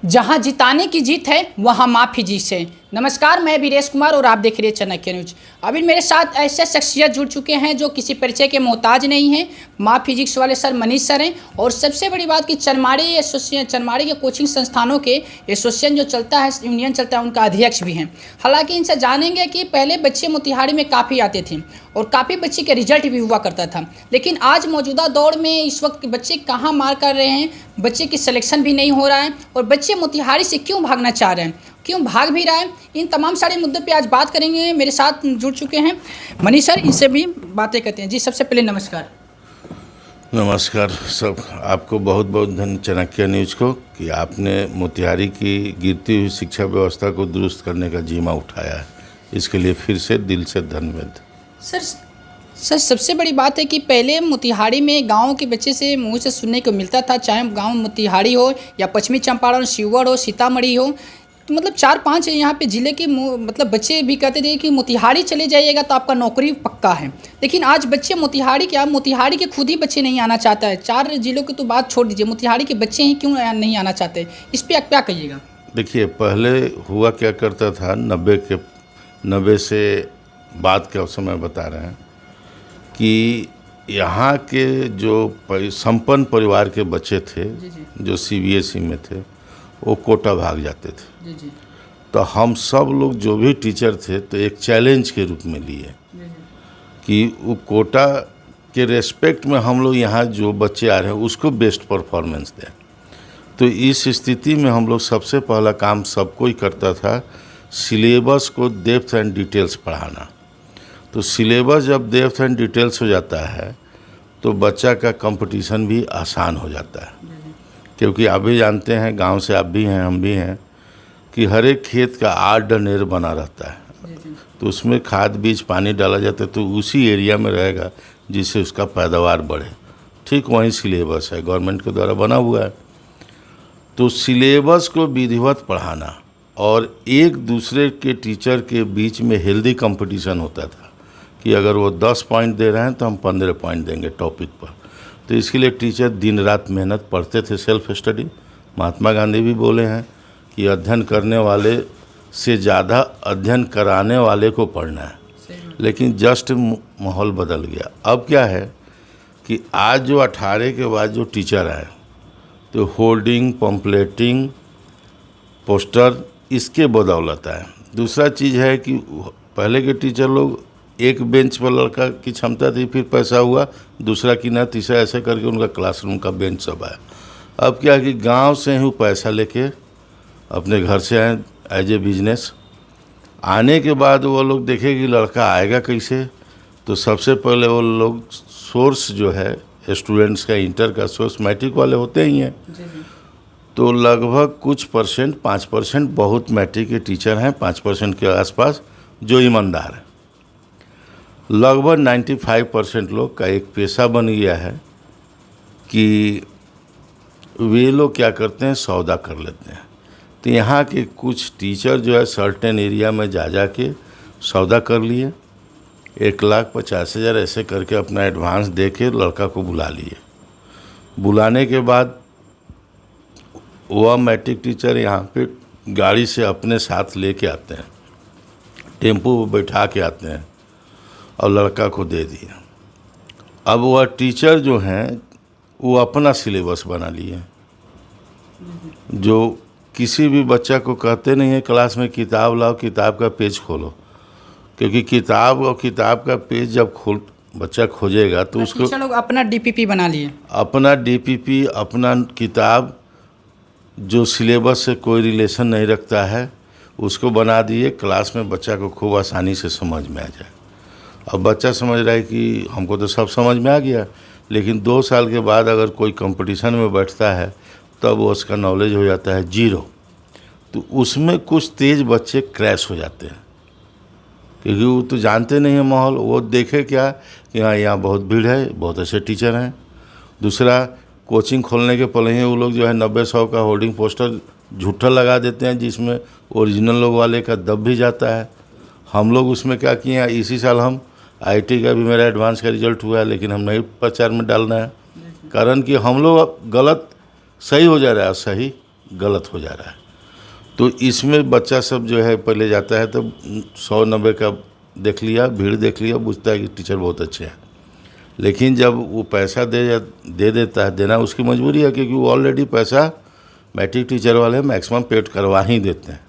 जहां जिताने की जीत है वहां माफी जीत है। नमस्कार, मैं वीरेश कुमार और आप देख रहे हैं चाणक्य न्यूज। अभी मेरे साथ ऐसे शख्सियत जुड़ चुके हैं जो किसी परिचय के मोहताज नहीं हैं। माँ फिजिक्स वाले सर मनीष सर हैं और सबसे बड़ी बात कि चनमाड़ी के कोचिंग संस्थानों के एसोसिएशन जो चलता है, यूनियन चलता है, उनका अध्यक्ष भी हैं। हालांकि इनसे जानेंगे कि पहले बच्चे मोतिहारी में काफ़ी आते थे और काफ़ी बच्चे के रिजल्ट भी हुआ करता था, लेकिन आज मौजूदा दौर में इस वक्त बच्चे कहाँ मार कर रहे हैं, बच्चे की सिलेक्शन भी नहीं हो रहा है और बच्चे मोतिहारी से क्यों भागना चाह रहे हैं, क्यों भाग भी रहा है। इन तमाम सारे मुद्दों पे आज बात करेंगे। मेरे साथ जुड़ चुके हैं मनीष सर, इनसे भी बातें करते हैं। जी, सबसे पहले नमस्कार। नमस्कार सब, आपको बहुत बहुत धन्यवाद चाणक्य न्यूज़ को कि आपने मोतिहारी की गिरती हुई शिक्षा व्यवस्था को दुरुस्त करने का जिम्मा उठाया है। इसके लिए फिर से दिल से धन्यवाद। सर सबसे बड़ी बात है कि पहले मोतिहारी में गाँव के बच्चे से मुँह से सुनने को मिलता था, चाहे गाँव मोतिहारी हो या पश्चिमी चंपारण, शिवगढ़ हो, सीतामढ़ी हो, तो मतलब 4-5 यहाँ पे ज़िले के मतलब बच्चे भी कहते थे कि मोतिहारी चले जाइएगा तो आपका नौकरी पक्का है। लेकिन आज बच्चे मोतिहारी के खुद ही बच्चे नहीं आना चाहता है। 4 जिलों की तो बात छोड़ दीजिए, मोतिहारी के बच्चे ही क्यों नहीं आना चाहते, इस पर आप क्या कहिएगा? देखिए, पहले हुआ क्या करता था, 90 से बाद का समय बता रहे हैं कि यहाँ के जो संपन्न परिवार के बच्चे थे, जो CBSE में थे, वो कोटा भाग जाते थे। तो हम सब लोग जो भी टीचर थे तो एक चैलेंज के रूप में लिए कि वो कोटा के रेस्पेक्ट में हम लोग यहाँ जो बच्चे आ रहे हैं उसको बेस्ट परफॉर्मेंस दें। तो इस स्थिति में हम लोग सबसे पहला काम सबको ही करता था, सिलेबस को डेप्थ एंड डिटेल्स पढ़ाना। तो सिलेबस जब डेप्थ एंड डिटेल्स हो जाता है तो बच्चा का कंपटीशन भी आसान हो जाता है, क्योंकि आप भी जानते हैं, गांव से आप भी हैं, हम भी हैं, कि हर एक खेत का आड़ डनेर बना रहता है। तो उसमें खाद बीज पानी डाला जाता है तो उसी एरिया में रहेगा जिससे उसका पैदावार बढ़े। ठीक वही सिलेबस है, गवर्नमेंट के द्वारा बना हुआ है। तो सिलेबस को विधिवत पढ़ाना और एक दूसरे के टीचर के बीच में हेल्दी कंपटीशन होता था कि अगर वो 10 पॉइंट दे रहे हैं तो हम 15 पॉइंट देंगे टॉपिक पर। तो इसके लिए टीचर दिन रात मेहनत पढ़ते थे, सेल्फ स्टडी। महात्मा गांधी भी बोले हैं कि अध्ययन करने वाले से ज़्यादा अध्ययन कराने वाले को पढ़ना है। लेकिन जस्ट माहौल बदल गया। अब क्या है कि आज जो 18 के बाद जो टीचर आए तो होर्डिंग, पम्पलेटिंग, पोस्टर, इसके बदौलत है। दूसरा चीज़ है कि पहले के टीचर लोग एक बेंच पर लड़का की क्षमता थी, फिर पैसा हुआ, दूसरा की ना, तीसरा, ऐसे करके उनका क्लासरूम का बेंच सब आया। अब क्या कि गांव से ही पैसा लेके अपने घर से आए एज ए बिजनेस। आने के बाद वो लोग देखे कि लड़का आएगा कैसे, तो सबसे पहले वो लोग सोर्स जो है स्टूडेंट्स का, इंटर का सोर्स मैट्रिक वाले होते ही हैं। तो लगभग कुछ परसेंट, 5% बहुत मैट्रिक के टीचर हैं, 5% के आसपास जो ईमानदार हैं। लगभग 95% लोग का एक पेशा बन गया है कि वे लोग क्या करते हैं, सौदा कर लेते हैं। तो यहाँ के कुछ टीचर जो है सर्टेन एरिया में जा के सौदा कर लिए, 1,50,000 ऐसे करके अपना एडवांस दे के लड़का को बुला लिए। बुलाने के बाद वह मैट्रिक टीचर यहाँ पे गाड़ी से अपने साथ लेके आते हैं, टेम्पो पर बैठा के आते हैं और लड़का को दे दिया। अब वह टीचर जो हैं वो अपना सिलेबस बना लिए, जो किसी भी बच्चा को कहते नहीं है क्लास में किताब लाओ, किताब का पेज खोलो, क्योंकि किताब और किताब का पेज जब बच्चा खोजेगा तो उसको लोग अपना DPP बना लिए, अपना DPP, अपना किताब जो सिलेबस से कोई रिलेशन नहीं रखता है उसको बना दिए। क्लास में बच्चा को खूब आसानी से समझ में आ जाए। अब बच्चा समझ रहा है कि हमको तो सब समझ में आ गया, लेकिन 2 साल के बाद अगर कोई कंपटीशन में बैठता है तब वो उसका नॉलेज हो जाता है 0। तो उसमें कुछ तेज़ बच्चे क्रैश हो जाते हैं, क्योंकि वो तो जानते नहीं है माहौल। वो देखे क्या कि हाँ, यहाँ बहुत भीड़ है, बहुत अच्छे टीचर हैं। दूसरा, कोचिंग खोलने के पहले ही वो लोग जो है 90-100 का होर्डिंग पोस्टर झूठा लगा देते हैं, जिसमें ओरिजिनल लोग वाले का दब भी जाता है। हम लोग उसमें क्या किए हैं, इसी साल हम IT का भी मेरा एडवांस का रिजल्ट हुआ है, लेकिन हम नहीं प्रचार में डालना है, कारण कि हम लोग गलत सही हो जा रहा है, सही गलत हो जा रहा है। तो इसमें बच्चा सब जो है पहले जाता है तो 100-90 का देख लिया, भीड़ देख लिया, बुझता है कि टीचर बहुत अच्छे हैं। लेकिन जब वो पैसा दे देता है, देना उसकी मजबूरी है, क्योंकि वो ऑलरेडी पैसा मैट्रिक टीचर वाले मैक्सिमम पेड करवा ही देते हैं।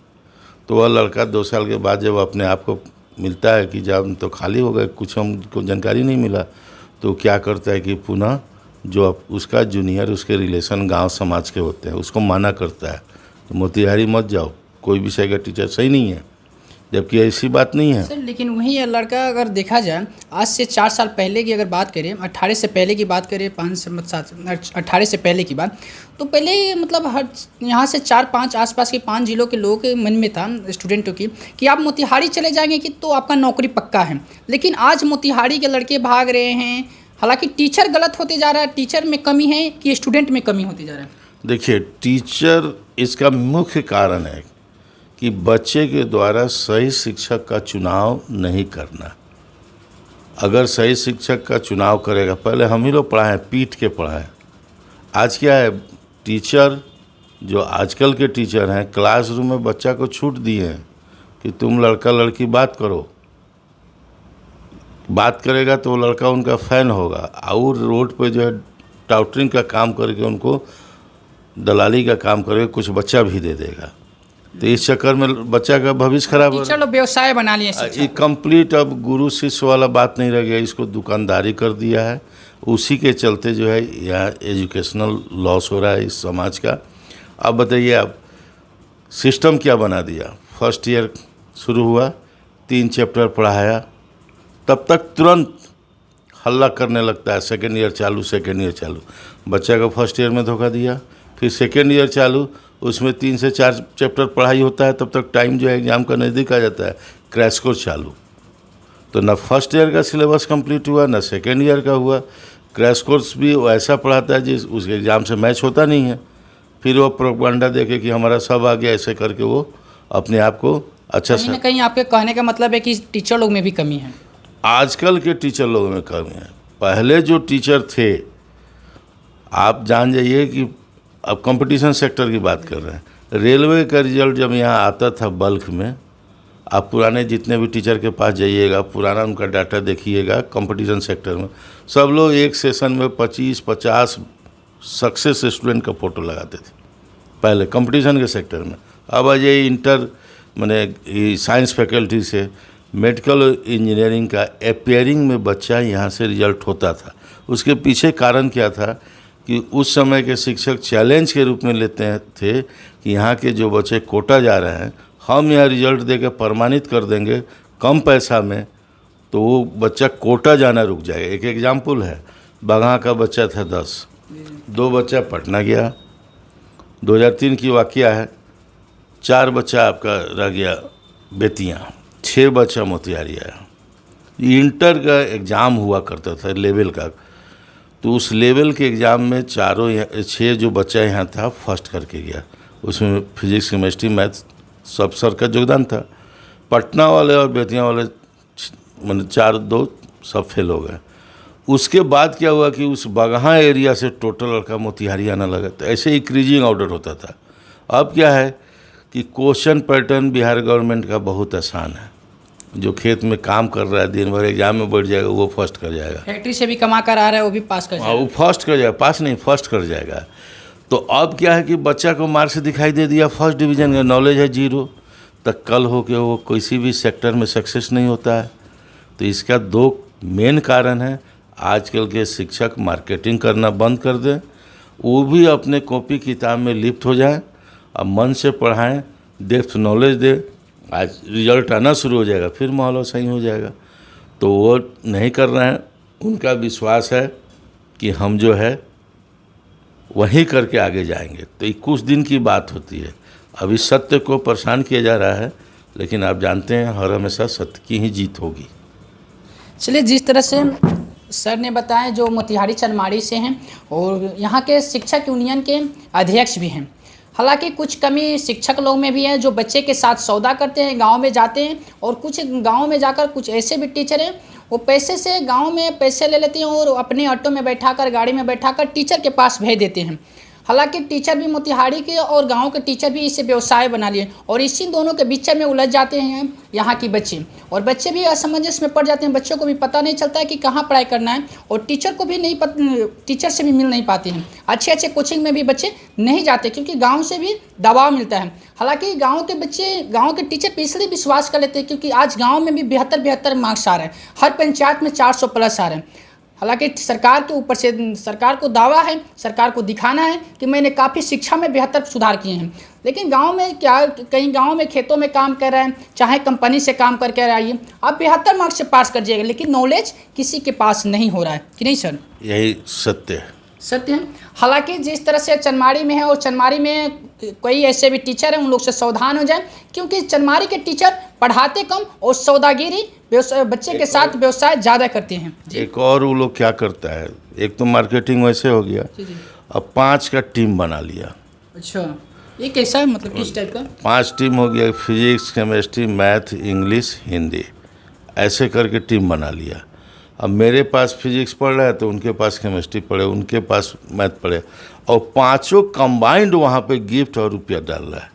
तो वह लड़का 2 साल के बाद जब अपने आप को मिलता है कि जब हम तो खाली हो गए, कुछ हमको जानकारी नहीं मिला, तो क्या करता है कि पुनः जो उसका जूनियर, उसके रिलेशन गांव समाज के होते हैं, उसको माना करता है तो मोतिहारी मत जाओ, कोई विषय का टीचर सही नहीं है, जबकि ऐसी बात नहीं है सर। लेकिन वही है लड़का, अगर देखा जाए आज से 4 साल पहले की अगर बात करें, 18 से पहले की बात करें, 18 से पहले की बात, तो पहले मतलब हर यहाँ से 4-5 आसपास के 5 जिलों के लोगों के मन में था स्टूडेंटों की कि आप मोतिहारी चले जाएंगे कि तो आपका नौकरी पक्का है। लेकिन आज मोतिहारी के लड़के भाग रहे हैं। हालांकि टीचर गलत होते जा रहा है, टीचर में कमी है कि स्टूडेंट में कमी होती जा रहा है? देखिए, टीचर इसका मुख्य कारण है कि बच्चे के द्वारा सही शिक्षक का चुनाव नहीं करना। अगर सही शिक्षक का चुनाव करेगा, पहले हम ही लोग पढ़ाएं, पीट के पढ़ाएं। आज क्या है, टीचर जो आजकल के टीचर हैं, क्लासरूम में बच्चा को छूट दिए हैं कि तुम लड़का लड़की बात करो, बात करेगा तो वो लड़का उनका फ़ैन होगा, और रोड पे जो है टाउटरिंग का काम करके, उनको दलाली का काम करके कुछ बच्चा भी दे देगा। तो इस चक्कर में बच्चा का भविष्य खराब हो रहा है। चलो व्यवसाय बना लिए शिक्षा। ये कंप्लीट अब गुरु शिष्य वाला बात नहीं रह गया, इसको दुकानदारी कर दिया है। उसी के चलते जो है यहाँ एजुकेशनल लॉस हो रहा है इस समाज का। अब बताइए, आप सिस्टम क्या बना दिया। फर्स्ट ईयर शुरू हुआ, 3 चैप्टर पढ़ाया, तब तक तुरंत हल्ला करने लगता है सेकेंड ईयर चालू, सेकेंड ईयर चालू। बच्चा को फर्स्ट ईयर में धोखा दिया, फिर सेकेंड ईयर चालू, उसमें 3 से 4 चैप्टर पढ़ाई होता है, तब तक टाइम जो है एग्ज़ाम का नज़दीक आ जाता है, क्रैश कोर्स चालू। तो ना फर्स्ट ईयर का सिलेबस कंप्लीट हुआ, ना सेकेंड ईयर का हुआ। क्रैश कोर्स भी ऐसा पढ़ाता है जिस उसके एग्ज़ाम से मैच होता नहीं है। फिर वो प्रोपेगेंडा देके कि हमारा सब आ गया, ऐसे करके वो अपने आप को अच्छा कहीं ना कहीं आपके कहने का मतलब है कि टीचर लोग में भी कमी है। आजकल के टीचर लोगों में कमी है। पहले जो टीचर थे, आप जान जाइए कि अब कंपटीशन सेक्टर की बात कर रहे हैं। रेलवे का रिजल्ट जब यहाँ आता था बल्क में, आप पुराने जितने भी टीचर के पास जाइएगा, पुराना उनका डाटा देखिएगा, कंपटीशन सेक्टर में सब लोग एक सेशन में 25-50 सक्सेस स्टूडेंट का फ़ोटो लगाते थे पहले कंपटीशन के सेक्टर में। अब ये इंटर माने साइंस फैकल्टी से मेडिकल इंजीनियरिंग का अपेयरिंग में बच्चा यहाँ से रिजल्ट होता था। उसके पीछे कारण क्या था कि उस समय के शिक्षक चैलेंज के रूप में लेते थे कि यहाँ के जो बच्चे कोटा जा रहे हैं, हम यहाँ रिजल्ट दे के प्रमाणित कर देंगे कम पैसा में, तो वो बच्चा कोटा जाना रुक जाएगा। एक एग्जाम्पल है, बगहा का बच्चा था 10, 2 बच्चा पटना गया, 2003 की वाक़या है, 4 बच्चा आपका रह गया बेतिया, 6 बच्चा मोतिहारी आया। इंटर का एग्ज़ाम हुआ करता था लेवल का, तो उस लेवल के एग्ज़ाम में 6 जो बच्चा यहाँ था फर्स्ट करके गया। उसमें फिजिक्स, केमिस्ट्री, मैथ सब सर का योगदान था। पटना वाले और बेतिया वाले 4-2 सब फेल हो गए। उसके बाद क्या हुआ कि उस बगहा एरिया से टोटल लड़का मोतिहारी आना लगा। तो ऐसे ही क्रीजिंग ऑर्डर होता था। अब क्या है कि क्वेश्चन पैटर्न बिहार गवर्नमेंट का बहुत आसान है। जो खेत में काम कर रहा है, दिन भर एग्जाम में बैठ जाएगा, वो फर्स्ट कर जाएगा। फैक्ट्री से भी कमा कर आ रहा है, वो भी पास कर जाएगा। वो फर्स्ट कर जाएगा, पास नहीं फर्स्ट कर जाएगा। तो अब क्या है कि बच्चा को मार्क्स दिखाई दे दिया फर्स्ट डिवीज़न का, नॉलेज है 0, तक कल हो के वो किसी भी सेक्टर में सक्सेस नहीं होता है। तो इसका 2 मेन कारण है। आजकल के शिक्षक मार्केटिंग करना बंद कर दें, वो भी अपने कॉपी किताब में लिप्त हो जाएं, अब मन से पढ़ाएं, डेप्थ नॉलेज दें। आज रिजल्ट आना शुरू हो जाएगा, फिर माहौल सही हो जाएगा। तो वो नहीं कर रहे हैं। उनका विश्वास है कि हम जो है वहीं करके आगे जाएंगे। तो ये कुछ दिन की बात होती है। अभी सत्य को परेशान किया जा रहा है, लेकिन आप जानते हैं हर हमेशा सत्य की ही जीत होगी। चलिए, जिस तरह से सर ने बताया, जो मोतिहारी चनमाड़ी से हैं और यहाँ के शिक्षक यूनियन के अध्यक्ष भी हैं। हालांकि कुछ कमी शिक्षक लोग में भी है, जो बच्चे के साथ सौदा करते हैं, गांव में जाते हैं, और कुछ गांव में जाकर कुछ ऐसे भी टीचर हैं, वो पैसे से गांव में पैसे ले लेते हैं और अपने ऑटो में बैठाकर, गाड़ी में बैठाकर टीचर के पास भेज देते हैं। हालांकि टीचर भी मोतिहारी के और गांव के टीचर भी इसे व्यवसाय बना लिए और इसी दोनों के बीच में उलझ जाते हैं यहाँ की बच्चे, और बच्चे भी असमंजस में पड़ जाते हैं। बच्चों को भी पता नहीं चलता है कि कहाँ पढ़ाई करना है, और टीचर को भी टीचर से भी मिल नहीं पाते हैं। अच्छे कोचिंग में भी बच्चे नहीं जाते क्योंकि गाँव से भी दबाव मिलता है। हालांकि गांव के बच्चे गांव के टीचर पे इसलिए विश्वास कर लेते हैं क्योंकि आज गांव में भी 72 मार्क्स आ रहे हैं, हर पंचायत में 400 प्लस आ रहे हैं। हालांकि सरकार के ऊपर से सरकार को दावा है, सरकार को दिखाना है कि मैंने काफ़ी शिक्षा में बेहतर सुधार किए हैं, लेकिन गांव में क्या, कहीं गांव में खेतों में काम कर रहे हैं, चाहे कंपनी से काम करके आइए, आप 72 मार्क्स से पास कर जाइएगा, लेकिन नॉलेज किसी के पास नहीं हो रहा है कि नहीं सर? यही सत्य है। सत्य है। हालांकि जिस तरह से चनमारी में है, और चनमारी में कोई ऐसे भी टीचर हैं, उन लोग से सावधान हो जाए क्योंकि चनमारी के टीचर पढ़ाते कम और सौदागिरी बच्चे के साथ व्यवसाय ज़्यादा करते हैं। एक और वो लोग क्या करता है, एक तो मार्केटिंग वैसे हो गया, अब 5 का टीम बना लिया। अच्छा, ये कैसा है, मतलब किस टाइप का? 5 टीम हो गया, physics, chemistry, math, English, Hindi, ऐसे करके टीम बना लिया। अब मेरे पास फिजिक्स पढ़ रहा है तो उनके पास केमिस्ट्री पढ़े, उनके पास मैथ पढ़े, और 5 कंबाइंड वहाँ पे गिफ्ट और रुपया डाल रहा है।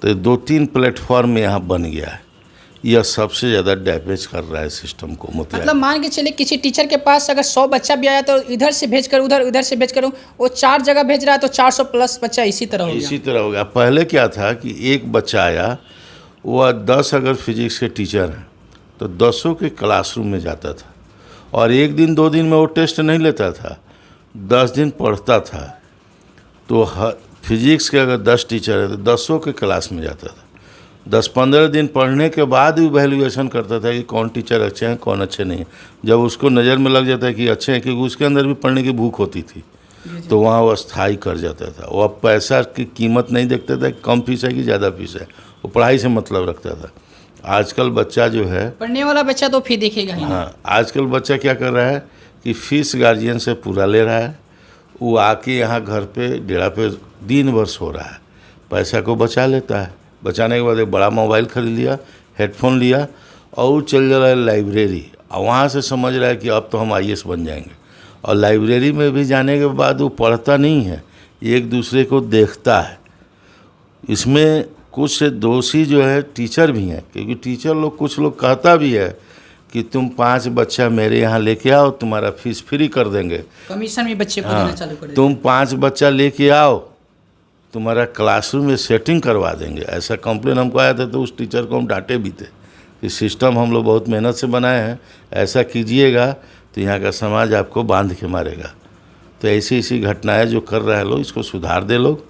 तो 2-3 प्लेटफॉर्म यहाँ बन गया है। यह सबसे ज़्यादा डैमेज कर रहा है सिस्टम को। मतलब मान के चले किसी टीचर के पास अगर 100 बच्चा भी आया तो इधर से भेजकर उधर से भेजकर वो 4 जगह भेज रहा है, तो 400 प्लस बच्चा इसी तरह हो गया। पहले क्या था कि एक बच्चा आया, वह 10 अगर फिजिक्स के टीचर हैं तो 10 के क्लासरूम में जाता था, और 1 दिन 2 दिन में वो टेस्ट नहीं लेता था, 10 दिन पढ़ता था। तो फिजिक्स के अगर 10 टीचर है तो 10 के क्लास में जाता था। 10-15 दिन पढ़ने के बाद भी वैल्यूएशन करता था कि कौन टीचर अच्छे हैं, कौन अच्छे नहीं हैं। जब उसको नज़र में लग जाता है कि अच्छे हैं, क्योंकि उसके अंदर भी पढ़ने की भूख होती थी, तो वहाँ वो स्थायी कर जाता था। वो अब पैसा की कीमत नहीं देखता था, कम फीस है कि ज़्यादा फीस है, वो पढ़ाई से मतलब रखता था। आजकल बच्चा जो है, पढ़ने वाला बच्चा तो फी देखेगा ही। हाँ, आजकल बच्चा क्या कर रहा है कि फीस गार्जियन से पूरा ले रहा है, वो आके यहाँ घर पे डेरा पे दिन भर सो रहा है, पैसा को बचा लेता है। बचाने के बाद एक बड़ा मोबाइल खरीद लिया, हेडफोन लिया, और वो चल जा रहा है लाइब्रेरी, और वहाँ से समझ रहा है कि अब तो हम IAS बन जाएंगे। और लाइब्रेरी में भी जाने के बाद वो पढ़ता नहीं है, एक दूसरे को देखता है। इसमें कुछ दोषी जो है टीचर भी हैं, क्योंकि टीचर लोग, कुछ लोग कहता भी है कि तुम 5 बच्चा मेरे यहाँ लेके आओ, तुम्हारा फीस फ्री कर देंगे, कमीशन भी बच्चे को देना चालू कर देंगे। तुम 5 बच्चा लेके आओ, तुम्हारा क्लासरूम में सेटिंग करवा देंगे। ऐसा कंप्लेन हमको आया था, तो उस टीचर को हम डांटे भी थे कि सिस्टम हम लोग बहुत मेहनत से बनाए हैं, ऐसा कीजिएगा तो यहाँ का समाज आपको बांध के मारेगा। तो ऐसी घटनाएं जो कर रहे हैं लोग, इसको सुधार दे लोग,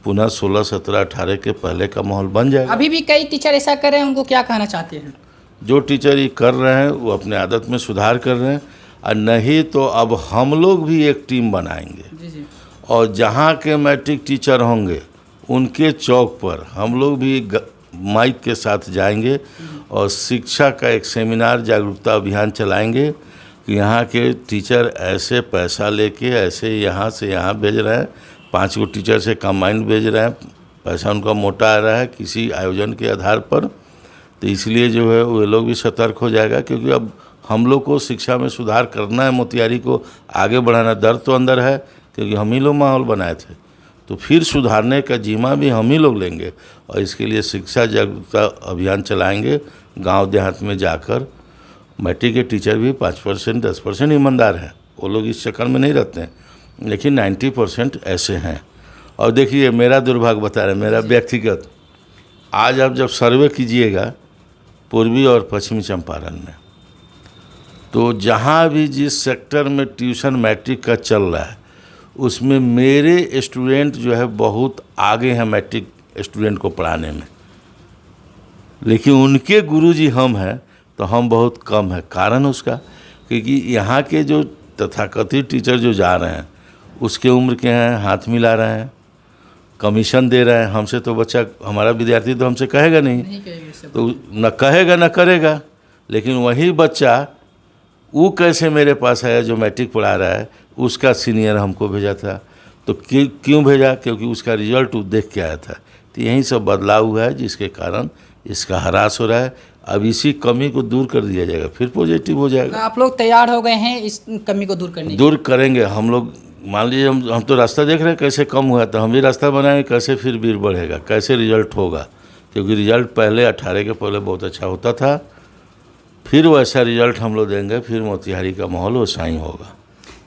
पुनः 16, 17, 18 के पहले का माहौल बन जाएगा। अभी भी कई टीचर ऐसा कर रहे हैं, उनको क्या कहना चाहते हैं? जो टीचर ये कर रहे हैं वो अपने आदत में सुधार कर रहे हैं, और नहीं तो अब हम लोग भी एक टीम बनाएंगे। जी। और जहाँ के मैट्रिक टीचर होंगे उनके चौक पर हम लोग भी माइक के साथ जाएंगे और शिक्षा का एक सेमिनार, जागरूकता अभियान चलाएंगे कि यहाँ के टीचर ऐसे पैसा लेके ऐसे यहाँ से यहाँ भेज रहे हैं, 5 को टीचर से कंबाइंड भेज रहे हैं, पैसा उनका मोटा आ रहा है किसी आयोजन के आधार पर। तो इसलिए जो है वो लोग भी सतर्क हो जाएगा, क्योंकि अब हम लोग को शिक्षा में सुधार करना है, मोतिहारी को आगे बढ़ाना। डर तो अंदर है क्योंकि हम ही लोग माहौल बनाए थे, तो फिर सुधारने का जिम्मा भी हम ही लोग लेंगे, और इसके लिए शिक्षा जागरूकता अभियान चलाएंगे। गांव देहात में जाकर मैट्रिक के टीचर भी 5%, 10% ईमानदार हैं, वो लोग इस चक्कर में नहीं रहते हैं, लेकिन 90% ऐसे हैं। और देखिए, मेरा दुर्भाग्य बता रहा है, मेरा व्यक्तिगत, आज आप जब सर्वे कीजिएगा पूर्वी और पश्चिमी चंपारण में, तो जहाँ भी जिस सेक्टर में ट्यूशन मैट्रिक का चल रहा है, उसमें मेरे स्टूडेंट जो है बहुत आगे हैं मैट्रिक स्टूडेंट को पढ़ाने में, लेकिन उनके गुरुजी हम हैं तो हम बहुत कम है। कारण उसका, क्योंकि यहाँ के जो तथाकथित टीचर जो जा रहे हैं उसके उम्र के हैं, हाथ मिला रहे हैं, कमीशन दे रहे हैं। हमसे तो बच्चा, हमारा विद्यार्थी तो हमसे कहेगा नहीं तो न कहेगा न करेगा, लेकिन वही बच्चा वो कैसे मेरे पास आया जो मैट्रिक पढ़ा रहा है, उसका सीनियर हमको भेजा था। तो क्यों भेजा? क्योंकि उसका रिजल्ट वो देख के आया था। तो यही सब बदलाव हुआ है जिसके कारण इसका ह्रास हो रहा है। अब इसी कमी को दूर कर दिया जाएगा, फिर पॉजिटिव हो जाएगा। आप लोग तैयार हो गए हैं इस कमी को दूर करने? दूर करेंगे हम लोग। मान लीजिए हम तो रास्ता देख रहे हैं कैसे कम हुआ, तो हम भी रास्ता बनाएंगे, कैसे फिर भीड़ बढ़ेगा, कैसे रिजल्ट होगा। क्योंकि रिजल्ट पहले 18 के पहले बहुत अच्छा होता था, फिर वैसा रिजल्ट हम लोग देंगे, फिर मोतिहारी का माहौल वैसा ही होगा।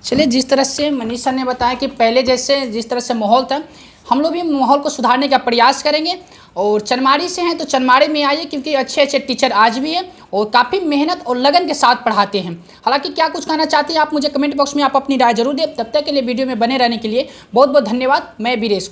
चलिए, जिस तरह से मनीष सर ने बताया कि पहले जैसे जिस तरह से माहौल था, हम लोग भी माहौल को सुधारने का प्रयास करेंगे। और चनमाड़ी से हैं तो चनमाड़ी में आइए, क्योंकि अच्छे अच्छे टीचर आज भी हैं और काफ़ी मेहनत और लगन के साथ पढ़ाते हैं। हालांकि क्या कुछ कहना चाहते हैं आप, मुझे कमेंट बॉक्स में आप अपनी राय जरूर दें। तब तक के लिए वीडियो में बने रहने के लिए बहुत बहुत धन्यवाद। मैं वीरेश कुमार।